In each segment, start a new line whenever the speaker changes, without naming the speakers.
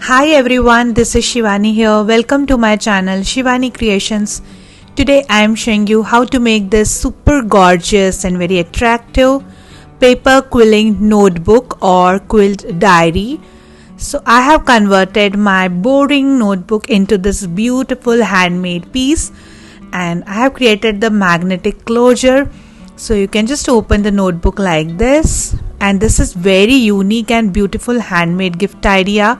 Hi everyone, this is Shivani here. Welcome to my channel Shivani Creations. Today I am showing you how to make this super gorgeous and very attractive paper quilling notebook or quilt diary. So I have converted my boring notebook into this beautiful handmade piece, and I have created the magnetic closure. So you can just open the notebook like this, and this is very unique and beautiful handmade gift idea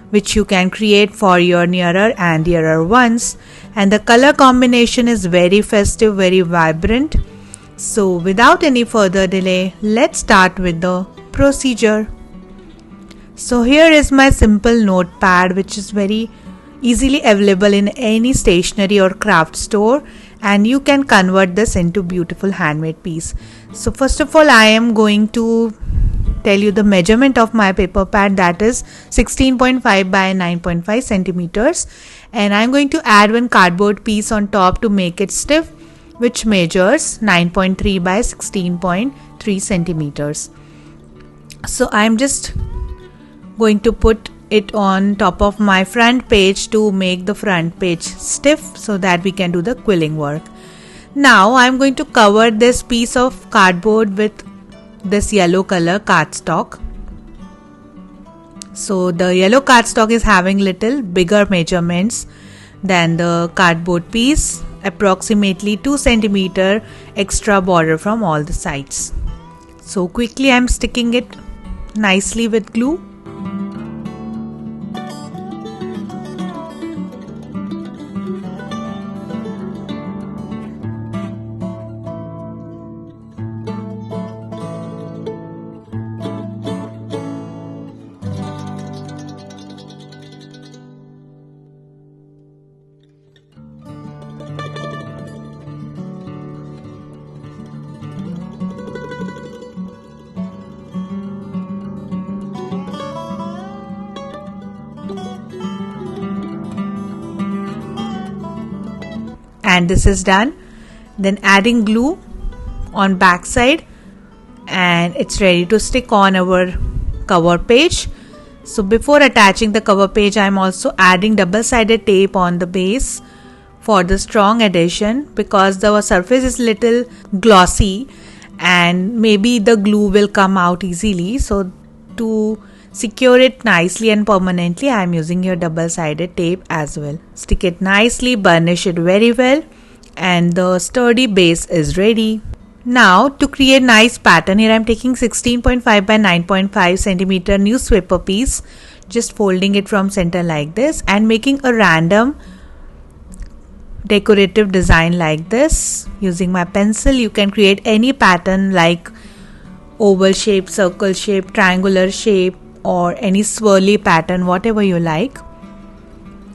which you can create for your nearer and dearer ones. And the color combination is very festive, very vibrant. So without any further delay, let's start with the procedure. So here is my simple notepad, which is very easily available in any stationery or craft store, and you can convert this into beautiful handmade piece. So first of all, I am going to tell you the measurement of my paper pad, that is 16.5 by 9.5 centimeters, and I'm going to add one cardboard piece on top to make it stiff, which measures 9.3 by 16.3 centimeters. So I'm just going to put it on top of my front page to make the front page stiff so that we can do the quilling work. Now I'm going to cover this piece of cardboard with this yellow color cardstock. So the yellow cardstock is having little bigger measurements than the cardboard piece, approximately 2 centimeter extra border from all the sides. So quickly I'm sticking it nicely with glue. And this is done. Then adding glue on back side, and it's ready to stick on our cover page. So before attaching the cover page, I'm also adding double-sided tape on the base for the strong adhesion, because the surface is little glossy and maybe the glue will come out easily. So to secure it nicely and permanently, I am using here double-sided tape as well. Stick it nicely, burnish it very well, and the sturdy base is ready. Now to create nice pattern, here I am taking 16.5 by 9.5 centimeter newspaper piece, just folding it from center like this and making a random decorative design like this. Using my pencil, you can create any pattern like oval shape, circle shape, triangular shape, or any swirly pattern, whatever you like.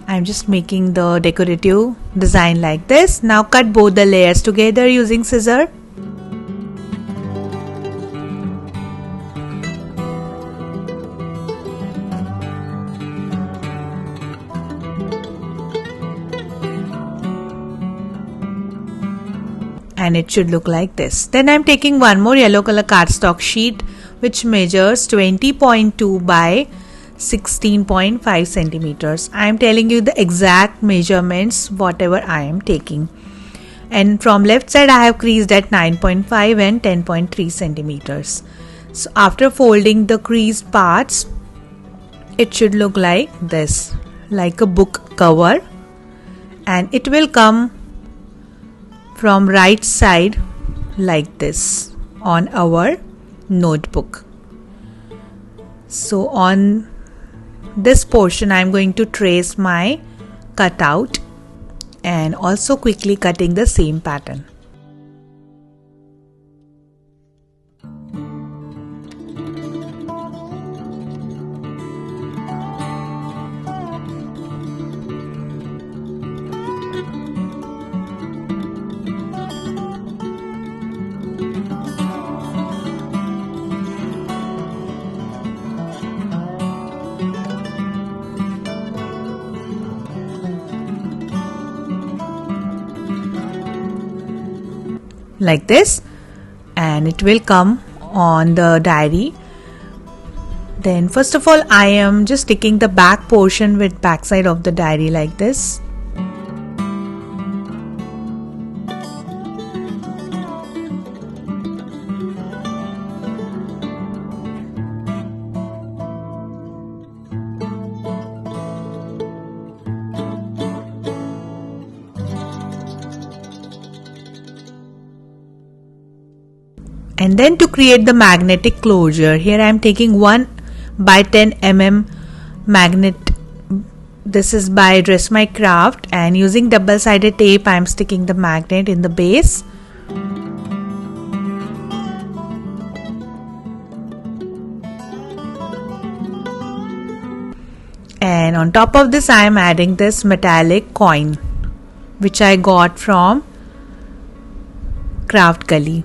I'm just making the decorative design like this. Now cut both the layers together using scissors. And it should look like this. Then I'm taking one more yellow color cardstock sheet, which measures 20.2 by 16.5 centimeters. I am telling you the exact measurements whatever I am taking. And from left side I have creased at 9.5 and 10.3 centimeters. So after folding the creased parts, it should look like this, like a book cover, and it will come from right side like this on our notebook. So on this portion I am going to trace my cutout and also quickly cutting the same pattern. Like this, and it will come on the diary. Then first of all I am just sticking the back portion with backside of the diary like this. And then to create the magnetic closure, here I am taking 1 by 10 mm magnet. This is by Dress My Craft, and using double-sided tape I am sticking the magnet in the base. And on top of this I am adding this metallic coin which I got from Craft Gully.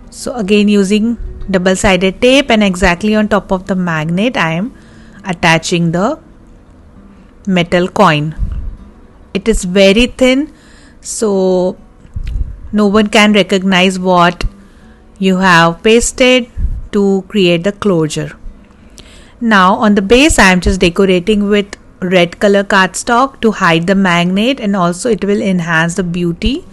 So again, using double-sided tape and exactly on top of the magnet I am attaching the metal coin. It is very thin, so no one can recognize what you have pasted to create the closure. Now on the base I am just decorating with red color cardstock to hide the magnet, and also it will enhance the beauty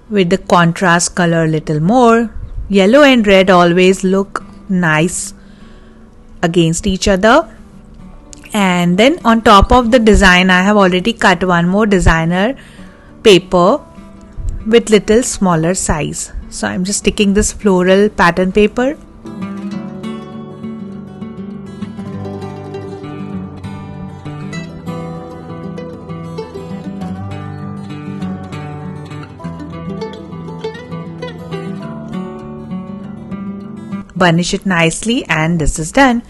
with the contrast color little more. Yellow and red always look nice against each other. And then on top of the design I have already cut one more designer paper with little smaller size. So I'm just sticking this floral pattern paper. Burnish it nicely, and this is done.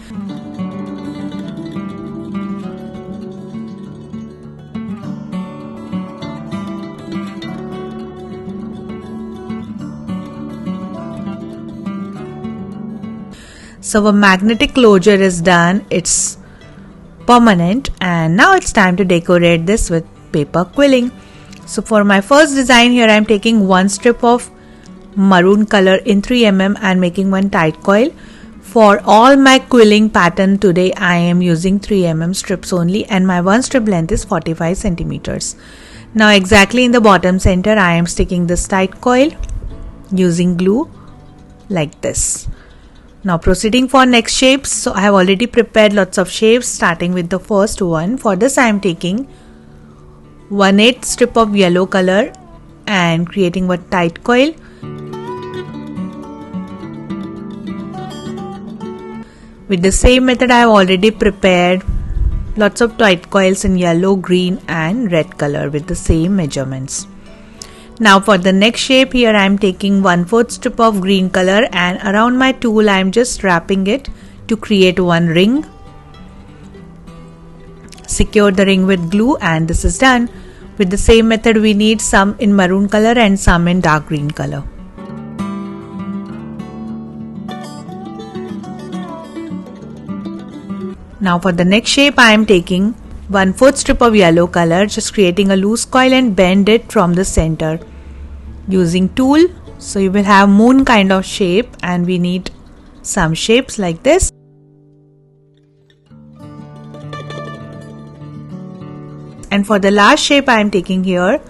So a magnetic closure is done, it's permanent, and now it's time to decorate this with paper quilling. So for my first design here I am taking one strip of maroon color in 3 mm and making one tight coil. For all my quilling pattern today I am using 3 mm strips only, and my one strip length is 45 centimeters. Now exactly in the bottom center I am sticking this tight coil using glue like this. Now proceeding for next shapes. So I have already prepared lots of shapes, starting with the first one. For this I am taking 1/8 strip of yellow color and creating one tight coil. With the same method I have already prepared lots of tight coils in yellow, green and red color with the same measurements. Now for the next shape, here I am taking 1/4 strip of green color, and around my tool I am just wrapping it to create one ring. Secure the ring with glue, and this is done. With the same method we need some in maroon color and some in dark green color. Now for the next shape I am taking 1/4 strip of yellow color, just creating a loose coil and bend it from the center using tool. So you will have moon kind of shape, and we need some shapes like this. And for the last shape I am taking here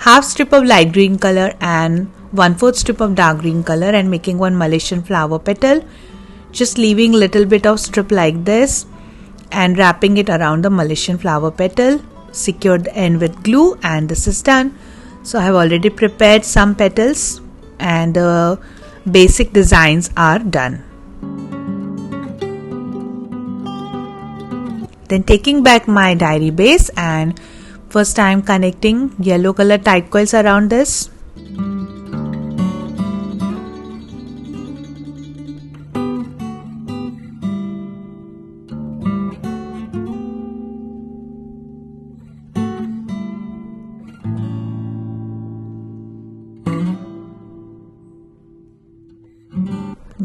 half strip of light green color and 1/4 strip of dark green color and making one Malaysian flower petal, just leaving little bit of strip like this and wrapping it around the Malaysian flower petal. Secure the end with glue, and this is done. So I have already prepared some petals and the basic designs are done. Then taking back my diary base, and first I am connecting yellow color tight coils around this.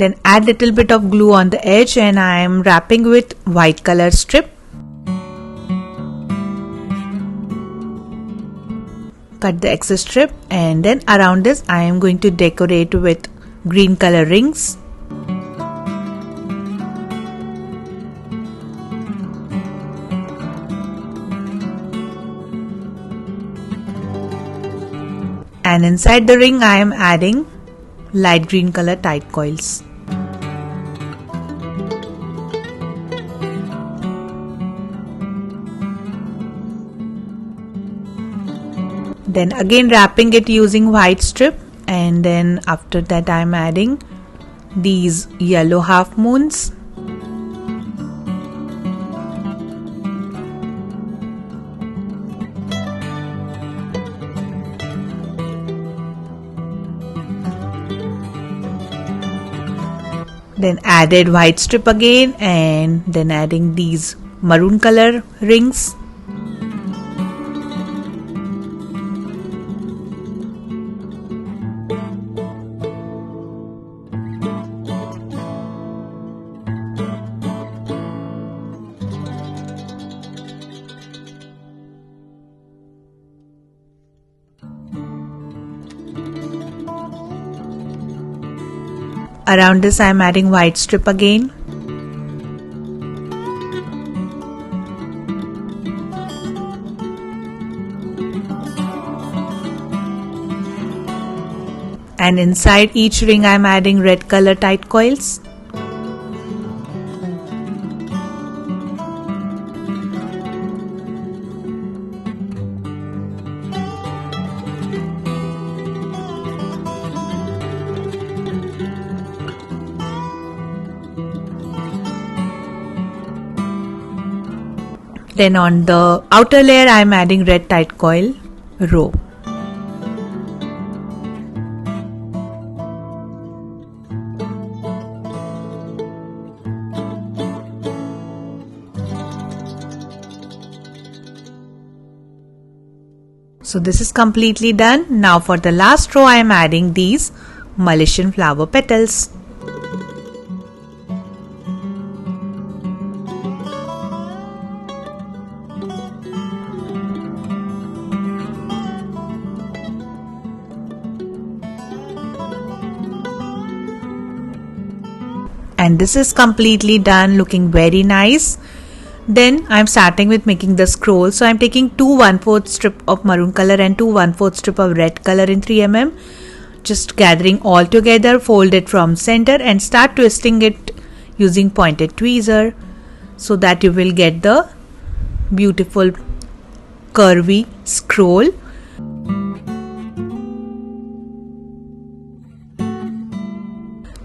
Then add little bit of glue on the edge, and I am wrapping with white color strip. Cut the excess strip, and then around this I am going to decorate with green color rings. and inside the ring I am adding light green color tight coils. Then again wrapping it using white strip, and then after that I am adding these yellow half moons. Then added white strip again, and then adding these maroon color rings. Around this I am adding white strip again. And inside each ring I am adding red color tight coils. Then on the outer layer I am adding red tight coil row. So this is completely done. Now for the last row I am adding these Malaysian flower petals. And this is completely done, looking very nice. Then I am starting with making the scroll. So I am taking 2 1/4 strip of maroon color and 2 1/4 strip of red color in 3 mm. Just gathering all together, fold it from center and start twisting it using pointed tweezer so that you will get the beautiful curvy scroll.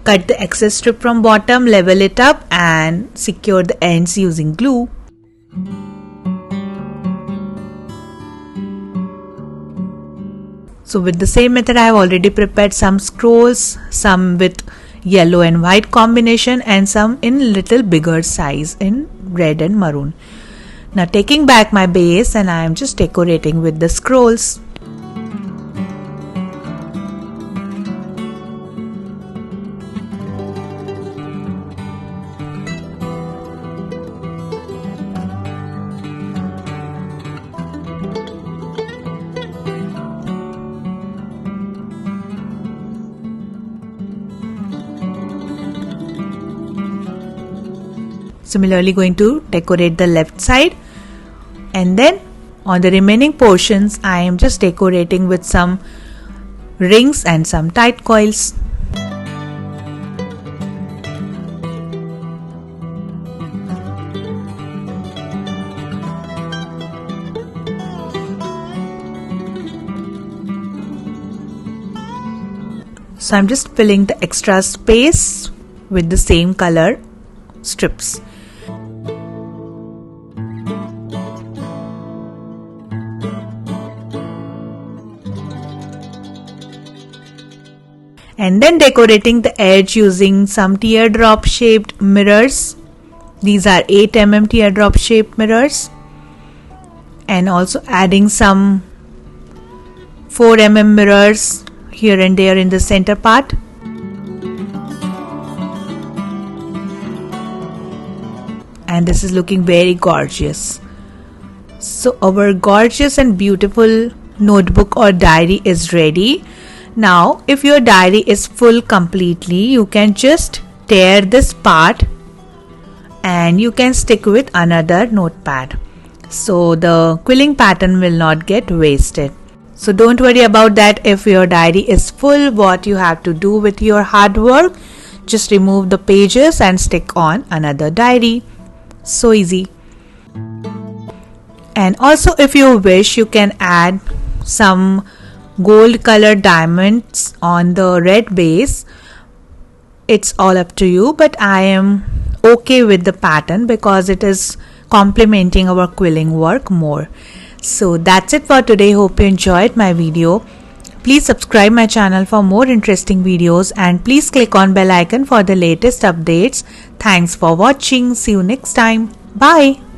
Cut the excess strip from bottom, level it up and secure the ends using glue. So with the same method I have already prepared some scrolls, some with yellow and white combination and some in little bigger size in red and maroon. Now taking back my base and I am just decorating with the scrolls. Similarly going to decorate the left side, and then on the remaining portions I am just decorating with some rings and some tight coils. So I'm just filling the extra space with the same color strips. And then decorating the edge using some teardrop shaped mirrors. These are 8 mm teardrop shaped mirrors, and also adding some 4 mm mirrors here and there in the center part. And this is looking very gorgeous. So our gorgeous and beautiful notebook or diary is ready. Now if your diary is full completely, you can just tear this part and you can stick with another notepad, so the quilling pattern will not get wasted. So don't worry about that. If your diary is full, what you have to do with your hard work, just remove the pages and stick on another diary. So easy. And also, if you wish, you can add some gold colored diamonds on the red base. It's all up to you, but I am okay with the pattern because it is complementing our quilling work more. So that's it for today. Hope you enjoyed my video. Please subscribe my channel for more interesting videos and please click on bell icon for the latest updates. Thanks for watching. See you next time. Bye.